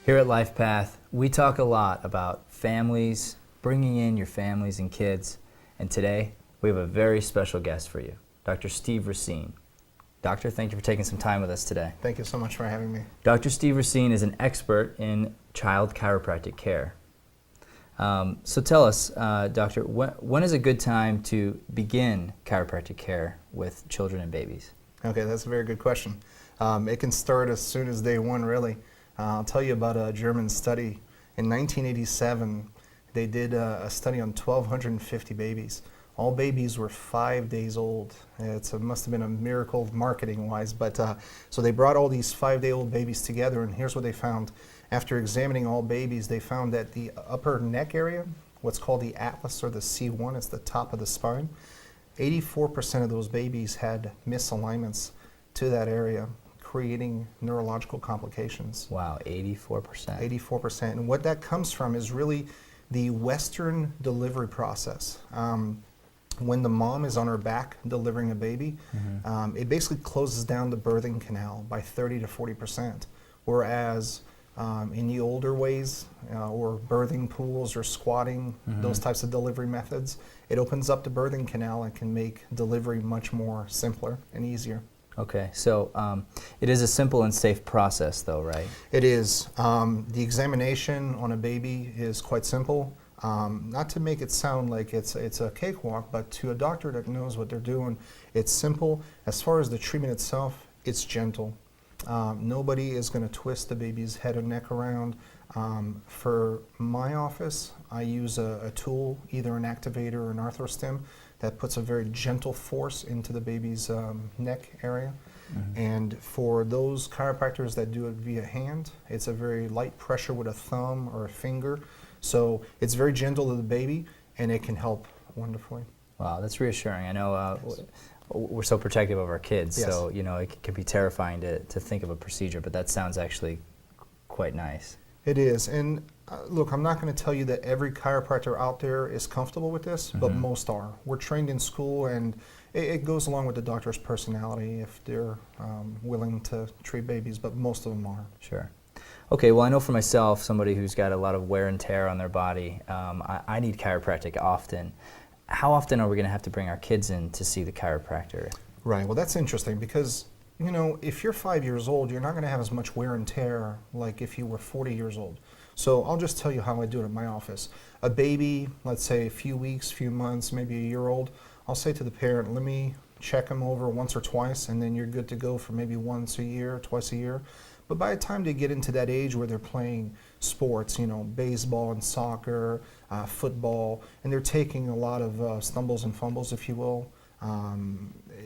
Here at LifePath, we talk a lot about families, bringing in your families and kids, and today we have a very special guest for you, Dr. Steve Racine. Doctor, thank you for taking some time with us today. Thank you so much for having me. Dr. Steve Racine is an expert in child chiropractic care. So tell us, Doctor, when is a good time to begin chiropractic care with children and babies? Okay, that's a very good question. It can start as soon as day one, really. I'll tell you about a German study. In 1987, they did a study on 1,250 babies. All babies were 5 days old. It must have been a miracle marketing-wise, but so they brought all these 5-day-old babies together, and here's what they found. After examining all babies, they found that the upper neck area, what's called the atlas or the C1, it's the top of the spine, 84% of those babies had misalignments to that area, creating neurological complications. Wow, 84%. 84%. And what that comes from is really the Western delivery process. When the mom is on her back delivering a baby, it basically closes down the birthing canal by 30 to 40%. Whereas in the older ways, or birthing pools or squatting, those types of delivery methods, it opens up the birthing canal and can make delivery much more simpler and easier. Okay, so it is a simple and safe process though, right? It is. The examination on a baby is quite simple. Not to make it sound like it's a cakewalk, but to a doctor that knows what they're doing, it's simple. As far as the treatment itself, it's gentle. Nobody is going to twist the baby's head or neck around. For my office, I use a tool, either an activator or an arthrostim, that puts a very gentle force into the baby's neck area. And for those chiropractors that do it via hand, it's a very light pressure with a thumb or a finger. So it's very gentle to the baby, and it can help wonderfully. Wow, that's reassuring. I know we're so protective of our kids, Yes. so it can be terrifying to think of a procedure, but that sounds actually quite nice. It is, and look, I'm not going to tell you that every chiropractor out there is comfortable with this, but most are. We're trained in school, and it goes along with the doctor's personality if they're willing to treat babies, but most of them are. Sure. Okay, well, I know for myself, somebody who's got a lot of wear and tear on their body, I need chiropractic often. How often are we going to have to bring our kids in to see the chiropractor? Right, well, that's interesting because, you know, if you're 5 years old, you're not going to have as much wear and tear like if you were 40 years old. So I'll just tell you how I do it at my office. A baby, let's say a few weeks, few months, maybe a year old, I'll say to the parent, let me check them over once or twice, and then you're good to go for maybe once a year, twice a year. But by the time they get into that age where they're playing sports, you know, baseball and soccer, football, and they're taking a lot of stumbles and fumbles, if you will,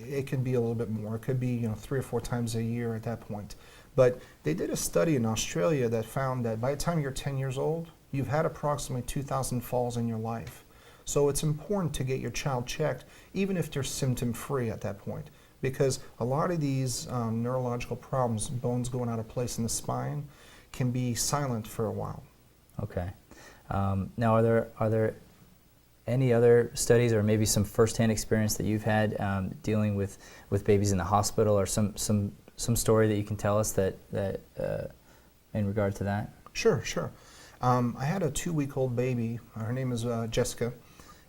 it could be a little bit more. It could be, you know, 3 or 4 times a year at that point. But they did a study in Australia that found that by the time you're 10 years old, you've had approximately 2,000 falls in your life. So it's important to get your child checked, even if they're symptom-free at that point. Because a lot of these neurological problems, bones going out of place in the spine, can be silent for a while. Okay. Now, are there any other studies or maybe some firsthand experience that you've had dealing with babies in the hospital, or some story that you can tell us that in regard to that? Sure. I had a 2-week-old baby. Her name is Jessica.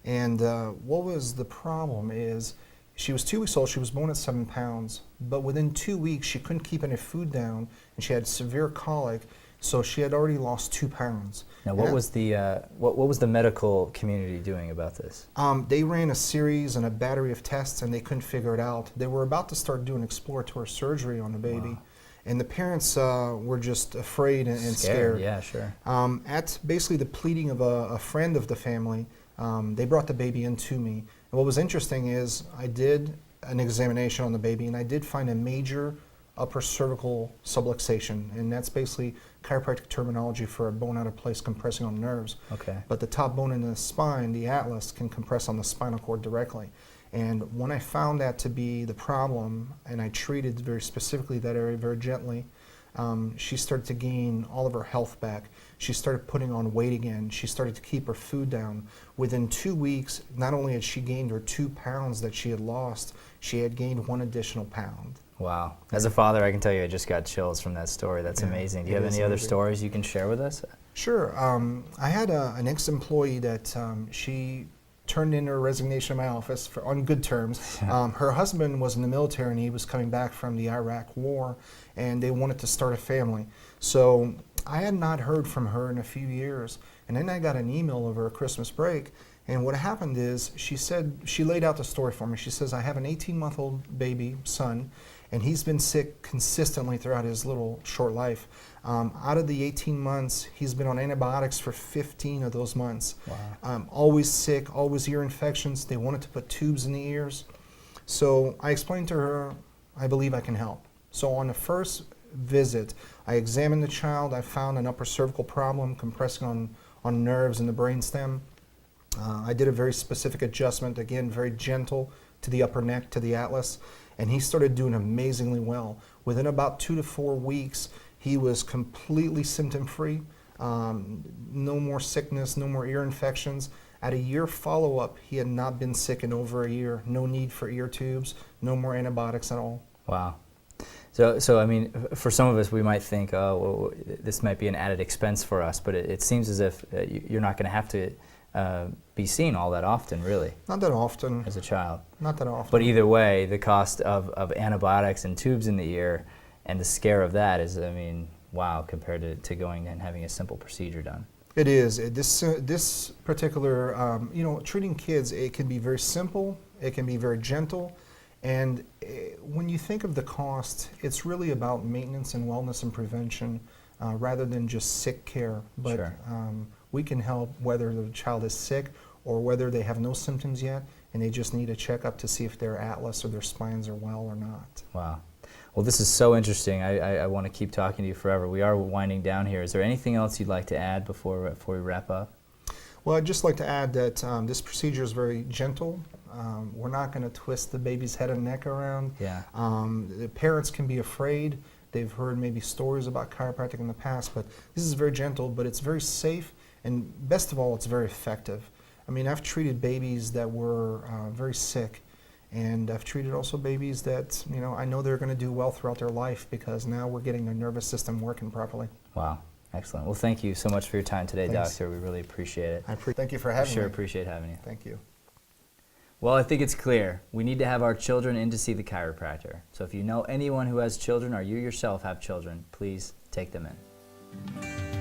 And what was the problem is she was 2 weeks old. She was born at 7 pounds. But within 2 weeks, she couldn't keep any food down, and she had severe colic. So she had already lost 2 pounds. Now, what was the medical community doing about this? They ran a series and a battery of tests, and they couldn't figure it out. They were about to start doing exploratory surgery on the baby. Wow. And the parents were just afraid and scared. Yeah, sure. At basically the pleading of a friend of the family, they brought the baby in to me. And what was interesting is I did an examination on the baby, and I did find a major upper cervical subluxation, and that's basically chiropractic terminology for a bone out of place compressing on nerves. Okay. But the top bone in the spine, the atlas, can compress on the spinal cord directly. And when I found that to be the problem, and I treated very specifically that area very gently, she started to gain all of her health back. She started putting on weight again. She started to keep her food down. Within 2 weeks, not only had she gained her 2 pounds that she had lost, she had gained 1 additional pound. Wow. As a father, I can tell you I just got chills from that story. That's amazing. Do you have any other stories you can share with us? Sure. I had an ex-employee that she turned in her resignation in my office on good terms. Her husband was in the military and he was coming back from the Iraq war, and they wanted to start a family. So I had not heard from her in a few years, and then I got an email over a Christmas break. And what happened is, she laid out the story for me. She says, I have an 18-month-old baby son, and he's been sick consistently throughout his little short life. Out of the 18 months, he's been on antibiotics for 15 of those months. Wow. Always sick, always ear infections. They wanted to put tubes in the ears. So I explained to her, I believe I can help. So on the first visit, I examined the child. I found an upper cervical problem compressing on nerves in the brainstem. I did a very specific adjustment, again, very gentle to the upper neck, to the atlas, and he started doing amazingly well. Within about 2 to 4 weeks, he was completely symptom-free, no more sickness, no more ear infections. At a year follow-up, he had not been sick in over a year, no need for ear tubes, no more antibiotics at all. Wow. So I mean, for some of us, we might think, oh, well, this might be an added expense for us, but it seems as if you're not going to have to be seen all that often, really. Not that often. As a child. Not that often. But either way, the cost of antibiotics and tubes in the ear and the scare of that is, I mean, wow, compared to going and having a simple procedure done. It is. This particular, treating kids, it can be very simple, it can be very gentle, and when you think of the cost, it's really about maintenance and wellness and prevention rather than just sick care. But Sure. We can help whether the child is sick or whether they have no symptoms yet and they just need a checkup to see if their atlas or their spines are well or not. Wow. Well, this is so interesting. I want to keep talking to you forever. We are winding down here. Is there anything else you'd like to add before we wrap up? Well, I'd just like to add that this procedure is very gentle. We're not going to twist the baby's head and neck around. Yeah. The parents can be afraid. They've heard maybe stories about chiropractic in the past, but this is very gentle, but it's very safe, and best of all, it's very effective. I mean, I've treated babies that were very sick, and I've treated also babies that, I know they're going to do well throughout their life because now we're getting their nervous system working properly. Wow. Excellent. Well, thank you so much for your time today, Thanks. Doctor. We really appreciate it. Thank you for having me. Sure appreciate having you. Thank you. Well, I think it's clear. We need to have our children in to see the chiropractor. So if you know anyone who has children or you yourself have children, please take them in.